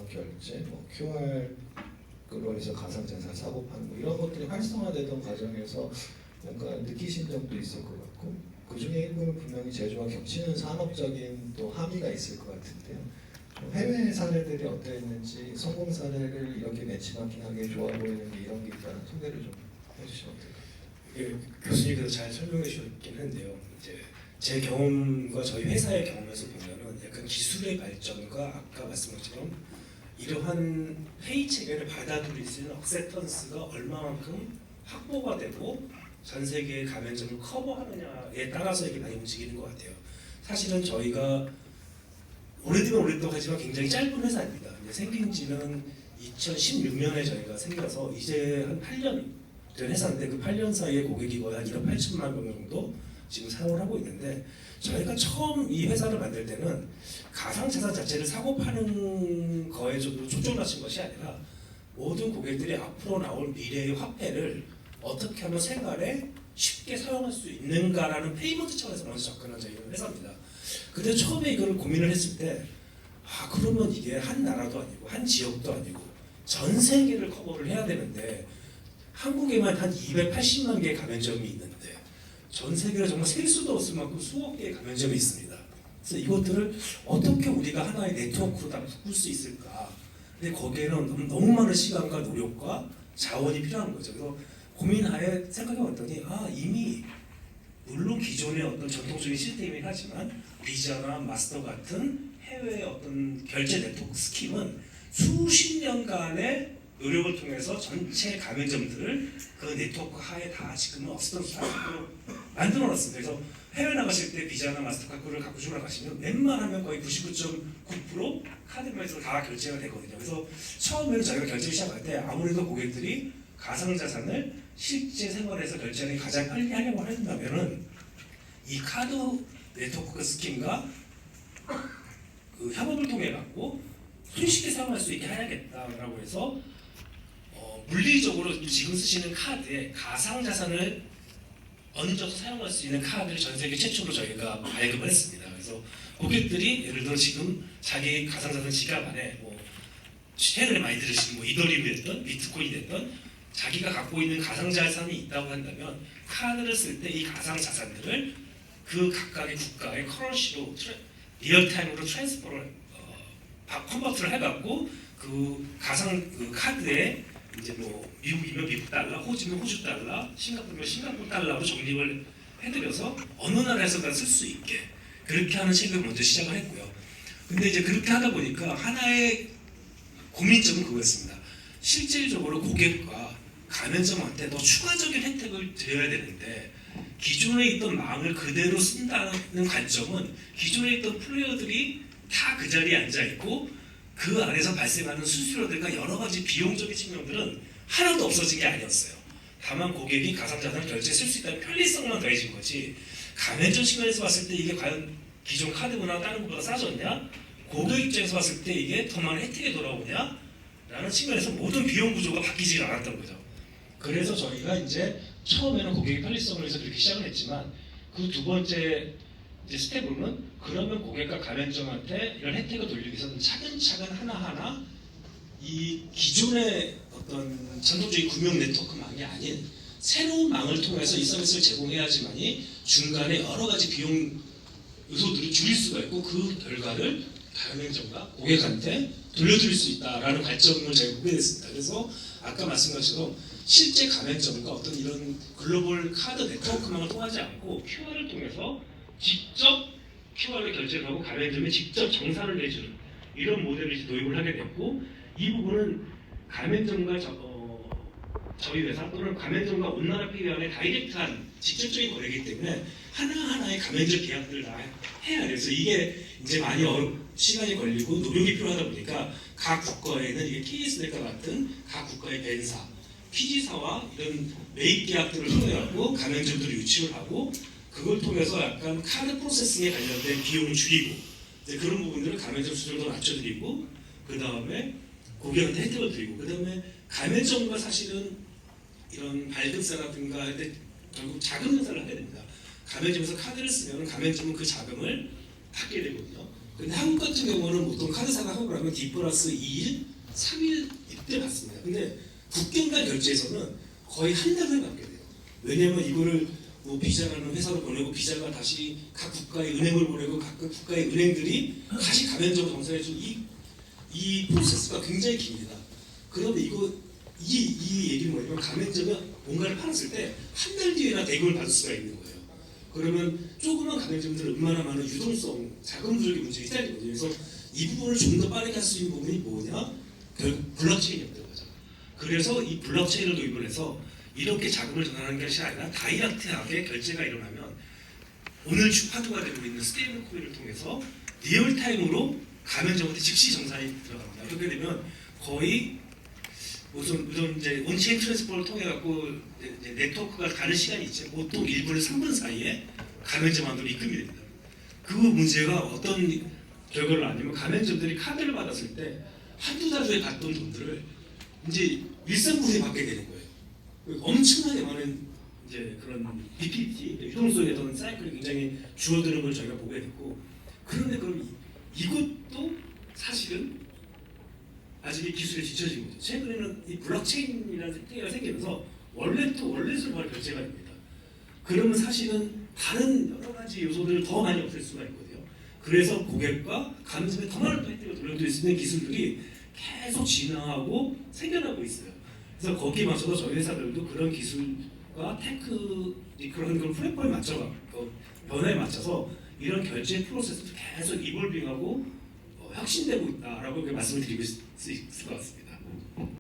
결제, 뭐 QR로 해서 가상자산 사고 파는 뭐 이런 것들이 활성화되던 과정에서 뭔가 느끼신 점도 있을 것 같고 그 중에 일부는 분명히 제주와 겹치는 산업적인 또 함의가 있을 것 같은데요. 해외 사례들이 어땠는지 성공 사례를 이렇게 매치마킹하기 좋아 보이는 게 이런 게 있다는 소개를 좀 해주시면 어떨까요? 교수님께서 잘 설명해 주셨긴 한데요. 이제 제 경험과 저희 회사의 경험에서 보면은 약간 기술의 발전과 아까 말씀하신 것처럼 이러한 회의 체계를 받아들일 수 있는 억셉턴스가 얼마만큼 확보가 되고 전 세계의 가맹점을 커버하느냐에 따라서 이게 많이 움직이는 것 같아요. 사실은 저희가 오래되면 오래되고 하지만 굉장히 짧은 회사입니다. 이제 생긴 지는 2016년에 저희가 생겨서 이제 한 8년 된 회사인데 그 8년 사이에 고객이 거의 한 1억 8천만 명 정도 지금 사용을 하고 있는데 저희가 처음 이 회사를 만들 때는 가상자산 자체를 사고 파는 거에 좀 초점을 맞춘 것이 아니라 모든 고객들이 앞으로 나올 미래의 화폐를 어떻게 하면 생활에 쉽게 사용할 수 있는가라는 페이먼트 차원에서 먼저 접근한 저희 회사입니다. 근데 처음에 이걸 고민을 했을 때 그러면 이게 한 나라도 아니고 한 지역도 아니고 전 세계를 커버를 해야 되는데 한국에만 한 280만 개의 가맹점이 있는데 전 세계로 정말 셀 수도 없을 만큼 수억 개의 가맹점이 있습니다. 그래서 이것들을 어떻게 우리가 하나의 네트워크로 다 묶을 수 있을까? 근데 거기에는 너무 많은 시간과 노력과 자원이 필요한 거죠. 그래서 고민하에 생각해봤더니 이미 물론 기존의 어떤 전통적인 시스템이긴 하지만 비자나 마스터 같은 해외의 어떤 결제 네트워크 스킴은 수십 년간의 노력을 통해서 전체 가맹점들을 그 네트워크 하에 다 지금은 어스턴스로 만들어놨습니다. 그래서 해외 나가실 때 비자나 마스터카드를 갖고 나가시면 웬만하면 거의 99.9% 카드면서 다 결제가 되거든요. 그래서 처음에는 저희가 결제를 시작할 때 아무래도 고객들이 가상자산을 실제 생활에서 결제하는 게 가장 빨리 하려고 한다면은 이 카드 네트워크 스킴과 그 협업을 통해 갖고 손쉽게 사용할 수 있게 해야겠다라고 해서 물리적으로 지금 쓰시는 카드에 가상자산을 얹어서 사용할 수 있는 카드를 전 세계 최초로 저희가 발급을 했습니다. 그래서 고객들이 예를 들어 지금 자기 가상자산 지갑 안에 최근에 많이 들으신 이더리움이 됐던 비트코인이 됐던 자기가 갖고 있는 가상자산이 있다고 한다면 카드를 쓸 때 이 가상자산들을 그 각각의 국가의 커런시로 리얼타임으로 트랜스퍼를 컨버트를 해갖고 그 카드에 이제 미국이면 미국 달러, 호주면 호주 달러, 싱가포르면 싱가포르 달러로 적립을 해드려서 어느 나라에서나 쓸 수 있게 그렇게 하는 책을 먼저 시작을 했고요. 근데 이제 그렇게 하다 보니까 하나의 고민점은 그거였습니다. 실질적으로 고객과 가맹점한테 더 추가적인 혜택을 드려야 되는데 기존에 있던 망을 그대로 쓴다는 관점은 기존에 있던 플레이어들이 다 그 자리에 앉아 있고 그 안에서 발생하는 수수료들과 여러 가지 비용적인 측면들은 하나도 없어진 게 아니었어요. 다만 고객이 가상자산을 결제에 쓸 수 있다는 편리성만 더해진 거지 가맹점 측면에서 봤을 때 이게 과연 기존 카드보다 다른 것보다 싸졌냐? 고객 입장에서 봤을 때 이게 더 많은 혜택이 돌아오냐? 라는 측면에서 모든 비용 구조가 바뀌지 않았던 거죠. 그래서 저희가 이제 처음에는 고객의 편리성을 위해서 그렇게 시작을 했지만 그 두 번째 스텝으로는 그러면 고객과 가맹점한테 이런 혜택을 돌리기 위해서는 차근차근 하나하나 이 기존의 어떤 전통적인 금융 네트워크망이 아닌 새로운 망을 통해서 이 서비스를 제공해야지만이 중간에 여러 가지 비용 요소들을 줄일 수가 있고 그 결과를 가맹점과 고객한테 돌려드릴 수 있다라는 관점을 제가 보게 됐습니다. 그래서 아까 말씀하신 것처럼 실제 가맹점과 어떤 이런 글로벌 카드 네트워크망을 통하지 않고 QR을 통해서 직접 QR을 결제를 하고 가맹점에 직접 정산을 내주는 이런 모델을 이제 도입을 하게 됐고 이 부분은 가맹점과 저희 회사 또는 가맹점과 온나라페이 간의 다이렉트한 직접적인 거래이기 때문에 하나하나의 가맹점 계약들을 다 해야 돼요. 그래서 이게 이제 많이 시간이 걸리고 노력이 필요하다 보니까 각 국가에는 이게 KSN과 같은 각 국가의 벤사, 피지사와 이런 매입 계약들을 통해갖고 가맹점들을 유치를 하고 그걸 통해서 약간 카드 프로세싱에 관련된 비용을 줄이고 이제 그런 부분들을 가맹점 수준도 낮춰드리고 그 다음에 고객한테 혜택을 드리고 그 다음에 가맹점과 사실은 이런 발급사라든가 할 때 결국 자금 행사를 하게 됩니다. 가맹점에서 카드를 쓰면 가맹점은 그 자금을 받게 되거든요. 근데 한국 같은 경우는 보통 카드사가 하고 나면 D 플러스 2일, 3일 이때 받습니다. 근데 국경 간 결제에서는 거의 한 달 후에 받게 돼요. 왜냐면 이거를 뭐 비자라는 회사로 보내고 비자가 다시 각 국가의 은행을 보내고 각 국가의 은행들이 다시 가맹점으로 정산해준 이 프로세스가 굉장히 깁니다. 그러면 이 얘기는 뭐냐면 가맹점이 뭔가를 팔았을 때 한 달 뒤에나 대금을 받을 수가 있는 거예요. 그러면 조그만 가맹점들은 얼마나 많은 유동성, 자금 조작의 문제가 있다는 거죠. 그래서 이 부분을 좀 더 빠르게 할 수 있는 부분이 뭐냐? 결국 블록체인이 없는 거죠. 그래서 이 블록체인을 도입을 해서 이렇게 자금을 전환하는 것이 아니라 다이렉트하게 결제가 일어나면 오늘 화두가 되고 있는 스테이블 코인을 통해서 리얼타임으로 가맹점한테 즉시 정산이 들어갑니다. 이렇게 되면 거의 우선 이제 온체인 트랜스퍼를 통해 갖고 네트워크가 가는 시간이 있죠. 보통 1분에서 3분 사이에 가맹점한테로 입금이 됩니다. 그 문제가 어떤 결과를 아니면 가맹점들이 카드를 받았을 때 한두 달 후에 받던 돈들을 이제 일상분에 받게 되는 거예요. 엄청나게 많은 이제 그런 BPT 유동성의 어떤 사이클이 굉장히 줄어드는 걸 저희가 보게 됐고, 그런데 그럼 이것도 사실은 아직 이 기술에 뒤처진 거죠. 최근에는 이 블록체인이라는 생태계가 생기면서 월렛을 바로 결제가 됩니다. 그러면 사실은 다른 여러 가지 요소들을 더 많이 없앨 수가 있거든요. 그래서 고객과 가맹점에 더 많은 혜택을 돌려드릴 수 있는 기술들이 계속 진화하고 생겨나고 있어요. 그래서 거기에 맞춰서 저희 회사들도 그런 기술과 그런 플랫폼에 맞춰서 변화에 맞춰서 이런 결제 프로세스도 계속 이볼빙하고 혁신되고 있다라고 말씀을 드리고 있을 것 같습니다.